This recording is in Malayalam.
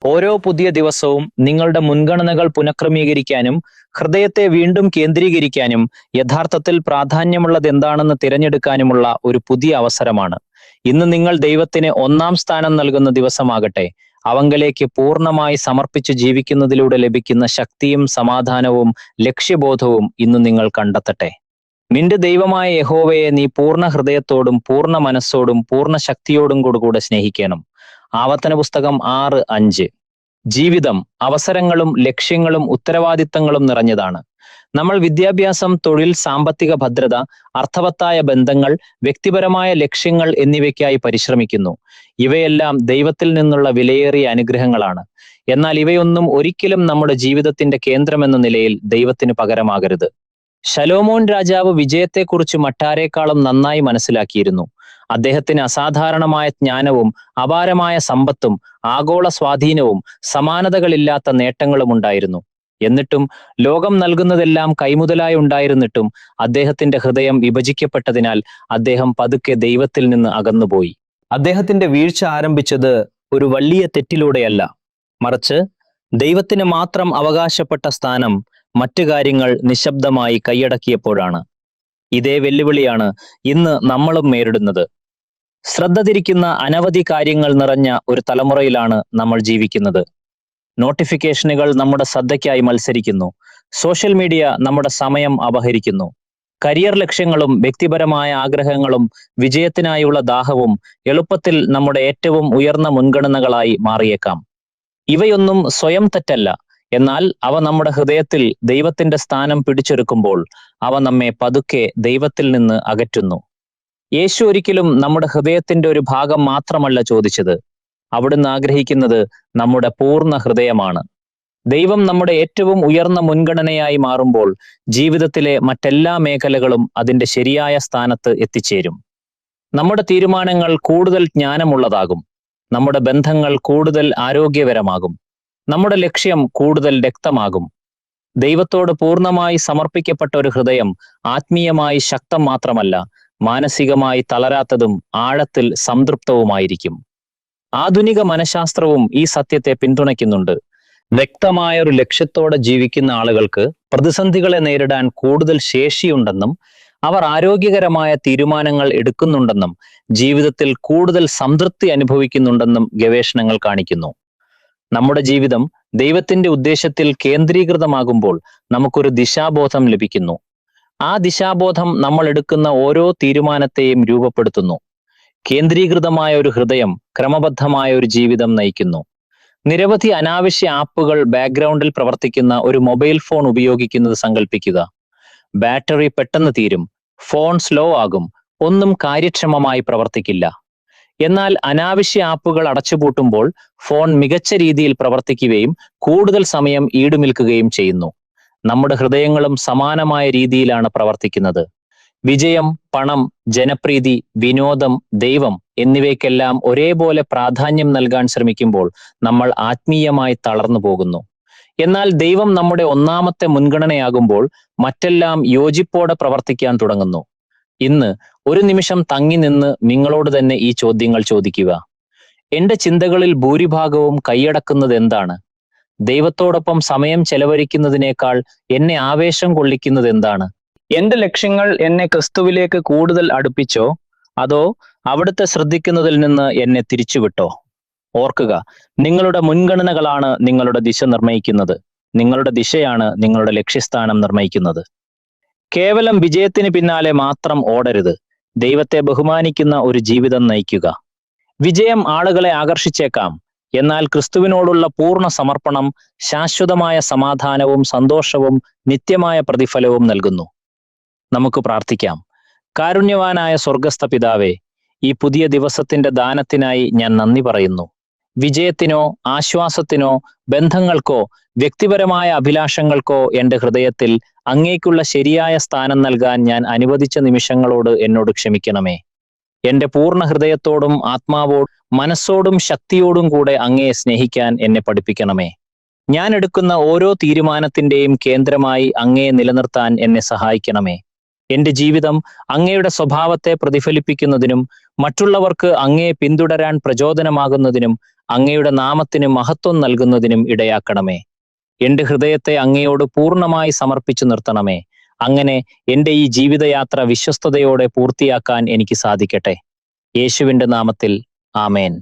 ഓരോ പുതിയ ദിവസവും നിങ്ങളുടെ മുൻഗണനകൾ പുനഃക്രമീകരിക്കാനും ഹൃദയത്തെ വീണ്ടും കേന്ദ്രീകരിക്കാനും യഥാർത്ഥത്തിൽ പ്രാധാന്യമുള്ളത് എന്താണെന്ന് തിരഞ്ഞെടുക്കാനുമുള്ള ഒരു പുതിയ അവസരമാണ്. ഇന്ന് നിങ്ങൾ ദൈവത്തിന് ഒന്നാം സ്ഥാനം നൽകുന്ന ദിവസമാകട്ടെ. അവങ്കലേക്ക് പൂർണ്ണമായി സമർപ്പിച്ച് ജീവിക്കുന്നതിലൂടെ ലഭിക്കുന്ന ശക്തിയും സമാധാനവും ലക്ഷ്യബോധവും ഇന്ന് നിങ്ങൾ കണ്ടെത്തട്ടെ. നിന്റെ ദൈവമായ യഹോവയെ നീ പൂർണ്ണ ഹൃദയത്തോടും പൂർണ്ണ മനസ്സോടും പൂർണ്ണ ശക്തിയോടും കൂടെ സ്നേഹിക്കണം. ആവർത്തന പുസ്തകം 6:5. ജീവിതം അവസരങ്ങളും ലക്ഷ്യങ്ങളും ഉത്തരവാദിത്തങ്ങളും നിറഞ്ഞതാണ്. നമ്മൾ വിദ്യാഭ്യാസം, തൊഴിൽ, സാമ്പത്തിക ഭദ്രത, അർത്ഥവത്തായ ബന്ധങ്ങൾ, വ്യക്തിപരമായ ലക്ഷ്യങ്ങൾ എന്നിവയ്ക്കായി പരിശ്രമിക്കുന്നു. ഇവയെല്ലാം ദൈവത്തിൽ നിന്നുള്ള വിലയേറിയ അനുഗ്രഹങ്ങളാണ്. എന്നാൽ ഇവയൊന്നും ഒരിക്കലും നമ്മുടെ ജീവിതത്തിന്റെ കേന്ദ്രമെന്ന നിലയിൽ ദൈവത്തിന് പകരമാകരുത്. ശലോമോൻ രാജാവ് വിജയത്തെക്കുറിച്ച് മറ്റാരേക്കാളും നന്നായി മനസ്സിലാക്കിയിരുന്നു. അദ്ദേഹത്തിന് അസാധാരണമായ ജ്ഞാനവും അപാരമായ സമ്പത്തും ആഗോള സ്വാധീനവും സമാനതകളില്ലാത്ത നേട്ടങ്ങളും ഉണ്ടായിരുന്നു. എന്നിട്ടും ലോകം നൽകുന്നതെല്ലാം കൈമുതലായി ഉണ്ടായിരുന്നിട്ടും അദ്ദേഹത്തിന്റെ ഹൃദയം വിഭജിക്കപ്പെട്ടതിനാൽ അദ്ദേഹം പതുക്കെ ദൈവത്തിൽ നിന്ന് അകന്നുപോയി. അദ്ദേഹത്തിന്റെ വീഴ്ച ആരംഭിച്ചത് ഒരു വലിയ തെറ്റിലൂടെയല്ല, മറിച്ച് ദൈവത്തിന് മാത്രം അവകാശപ്പെട്ട സ്ഥാനം മറ്റു കാര്യങ്ങൾ നിശബ്ദമായി കൈയടക്കിയപ്പോഴാണ്. ഇതേ വെല്ലുവിളിയാണ് ഇന്ന് നമ്മളും നേരിടുന്നത്. ശ്രദ്ധ തിരിക്കുന്ന അനവധി കാര്യങ്ങൾ നിറഞ്ഞ ഒരു തലമുറയിലാണ് നമ്മൾ ജീവിക്കുന്നത്. നോട്ടിഫിക്കേഷനുകൾ നമ്മുടെ ശ്രദ്ധയ്ക്കായി മത്സരിക്കുന്നു. സോഷ്യൽ മീഡിയ നമ്മുടെ സമയം അപഹരിക്കുന്നു. കരിയർ ലക്ഷ്യങ്ങളും വ്യക്തിപരമായ ആഗ്രഹങ്ങളും വിജയത്തിനായുള്ള ദാഹവും എളുപ്പത്തിൽ നമ്മുടെ ഏറ്റവും ഉയർന്ന മുൻഗണനകളായി മാറിയേക്കാം. ഇവയൊന്നും സ്വയം തെറ്റല്ല. എന്നാൽ അവ നമ്മുടെ ഹൃദയത്തിൽ ദൈവത്തിന്റെ സ്ഥാനം പിടിച്ചെടുക്കുമ്പോൾ അവ നമ്മെ പതുക്കെ ദൈവത്തിൽ നിന്ന് അകറ്റുന്നു. യേശു ഒരിക്കലും നമ്മുടെ ഹൃദയത്തിന്റെ ഒരു ഭാഗം മാത്രമല്ല ചോദിച്ചത്. അവിടുന്ന് ആഗ്രഹിക്കുന്നത് നമ്മുടെ പൂർണ്ണ ഹൃദയമാണ്. ദൈവം നമ്മുടെ ഏറ്റവും ഉയർന്ന മുൻഗണനയായി മാറുമ്പോൾ ജീവിതത്തിലെ മറ്റെല്ലാ മേഖലകളും അതിന്റെ ശരിയായ സ്ഥാനത്ത് എത്തിച്ചേരും. നമ്മുടെ തീരുമാനങ്ങൾ കൂടുതൽ ജ്ഞാനമുള്ളതാകും. നമ്മുടെ ബന്ധങ്ങൾ കൂടുതൽ ആരോഗ്യകരമാകും. നമ്മുടെ ലക്ഷ്യം കൂടുതൽ വ്യക്തമാകും. ദൈവത്തോട് പൂർണ്ണമായി സമർപ്പിക്കപ്പെട്ട ഒരു ഹൃദയം ആത്മീയമായി ശക്തം മാത്രമല്ല, മാനസികമായി തളരാത്തതും ആഴത്തിൽ സംതൃപ്തവുമായിരിക്കും. ആധുനിക മനഃശാസ്ത്രവും ഈ സത്യത്തെ പിന്തുണയ്ക്കുന്നുണ്ട്. വ്യക്തമായ ഒരു ലക്ഷ്യത്തോടെ ജീവിക്കുന്ന ആളുകൾക്ക് പ്രതിസന്ധികളെ നേരിടാൻ കൂടുതൽ ശേഷിയുണ്ടെന്നും അവർ ആരോഗ്യകരമായ തീരുമാനങ്ങൾ എടുക്കുന്നുണ്ടെന്നും ജീവിതത്തിൽ കൂടുതൽ സംതൃപ്തി അനുഭവിക്കുന്നുണ്ടെന്നും ഗവേഷണങ്ങൾ കാണിക്കുന്നു. നമ്മുടെ ജീവിതം ദൈവത്തിന്റെ ഉദ്ദേശത്തിൽ കേന്ദ്രീകൃതമാകുമ്പോൾ നമുക്കൊരു ദിശാബോധം ലഭിക്കുന്നു. ആ ദിശാബോധം നമ്മൾ എടുക്കുന്ന ഓരോ തീരുമാനത്തെയും രൂപപ്പെടുത്തുന്നു. കേന്ദ്രീകൃതമായ ഒരു ഹൃദയം ക്രമബദ്ധമായ ഒരു ജീവിതം നയിക്കുന്നു. നിരവധി അനാവശ്യ ആപ്പുകൾ ബാക്ക്ഗ്രൗണ്ടിൽ പ്രവർത്തിക്കുന്ന ഒരു മൊബൈൽ ഫോൺ ഉപയോഗിക്കുന്നത് സങ്കല്പിക്കുക. ബാറ്ററി പെട്ടെന്ന് തീരും, ഫോൺ സ്ലോ ആകും, ഒന്നും കാര്യക്ഷമമായി പ്രവർത്തിക്കില്ല. എന്നാൽ അനാവശ്യ ആപ്പുകൾ അടച്ചുപൂട്ടുമ്പോൾ ഫോൺ മികച്ച രീതിയിൽ പ്രവർത്തിക്കുകയും കൂടുതൽ സമയം ഈടുനിൽക്കുകയും ചെയ്യുന്നു. നമ്മുടെ ഹൃദയങ്ങളും സമാനമായ രീതിയിലാണ് പ്രവർത്തിക്കുന്നത്. വിജയം, പണം, ജനപ്രീതി, വിനോദം, ദൈവം എന്നിവയ്ക്കെല്ലാം ഒരേപോലെ പ്രാധാന്യം നൽകാൻ ശ്രമിക്കുമ്പോൾ നമ്മൾ ആത്മീയമായി തളർന്നു പോകുന്നു. എന്നാൽ ദൈവം നമ്മുടെ ഒന്നാമത്തെ മുൻഗണനയാകുമ്പോൾ മറ്റെല്ലാം യോജിപ്പോടെ പ്രവർത്തിക്കാൻ തുടങ്ങുന്നു. ഇന്ന് ഒരു നിമിഷം തങ്ങി നിന്ന് നിങ്ങളോട് തന്നെ ഈ ചോദ്യങ്ങൾ ചോദിക്കുക. എന്റെ ചിന്തകളിൽ ഭൂരിഭാഗവും കൈയടക്കുന്നത് എന്താണ്? ദൈവത്തോടൊപ്പം സമയം ചെലവഴിക്കുന്നതിനേക്കാൾ എന്നെ ആവേശം കൊള്ളിക്കുന്നത് എന്താണ്? എന്റെ ലക്ഷ്യങ്ങൾ എന്നെ ക്രിസ്തുവിലേക്ക് കൂടുതൽ അടുപ്പിച്ചോ അതോ അവിടുത്തെ ശ്രദ്ധിക്കുന്നതിൽ നിന്ന് എന്നെ തിരിച്ചുവിട്ടോ? ഓർക്കുക, നിങ്ങളുടെ മുൻഗണനകളാണ് നിങ്ങളുടെ ദിശ നിർണ്ണയിക്കുന്നത്. നിങ്ങളുടെ ദിശയാണ് നിങ്ങളുടെ ലക്ഷ്യസ്ഥാനം നിർണ്ണയിക്കുന്നത്. കേവലം വിജയത്തിന് പിന്നാലെ മാത്രം ഓടരുത്. ദൈവത്തെ ബഹുമാനിക്കുന്ന ഒരു ജീവിതം നയിക്കുക. വിജയം ആളുകളെ ആകർഷിച്ചേക്കാം, എന്നാൽ ക്രിസ്തുവിനോടുള്ള പൂർണ്ണ സമർപ്പണം ശാശ്വതമായ സമാധാനവും സന്തോഷവും നിത്യമായ പ്രതിഫലവും നൽകുന്നു. നമുക്ക് പ്രാർത്ഥിക്കാം. കാരുണ്യവാനായ സ്വർഗസ്ഥ പിതാവേ, ഈ പുതിയ ദിവസത്തിന്റെ ദാനത്തിനായി ഞാൻ നന്ദി പറയുന്നു. വിജയത്തിനോ ആശ്വാസത്തിനോ ബന്ധങ്ങൾക്കോ വ്യക്തിപരമായ അഭിലാഷങ്ങൾക്കോ എൻ്റെ ഹൃദയത്തിൽ അങ്ങേക്കുള്ള ശരിയായ സ്ഥാനം നൽകാൻ ഞാൻ അനുവദിച്ച നിമിഷങ്ങളോട് എന്നോട് ക്ഷമിക്കണമേ. എൻ്റെ പൂർണ്ണ ഹൃദയത്തോടും ആത്മാവോടും മനസ്സോടും ശക്തിയോടും കൂടെ അങ്ങയെ സ്നേഹിക്കാൻ എന്നെ പഠിപ്പിക്കണമേ. ഞാൻ എടുക്കുന്ന ഓരോ തീരുമാനത്തിന്റെയും കേന്ദ്രമായി അങ്ങയെ നിലനിർത്താൻ എന്നെ സഹായിക്കണമേ. എന്റെ ജീവിതം അങ്ങയുടെ സ്വഭാവത്തെ പ്രതിഫലിപ്പിക്കുന്നതിനും മറ്റുള്ളവർക്ക് അങ്ങയെ പിന്തുടരാൻ പ്രചോദനമാകുന്നതിനും അങ്ങയുടെ നാമത്തിന് മഹത്വം നൽകുന്നതിനും ഇടയാക്കണമേ. എന്റെ ഹൃദയത്തെ അങ്ങയോട് പൂർണ്ണമായി സമർപ്പിച്ചു നിർത്തണമേ. അങ്ങനെ എന്റെ ഈ ജീവിതയാത്ര വിശ്വസ്തയോടെ പൂർത്തിയാക്കാൻ എനിക്ക് സാധിക്കട്ടെ. യേശുവിന്റെ നാമത്തിൽ ആമേൻ.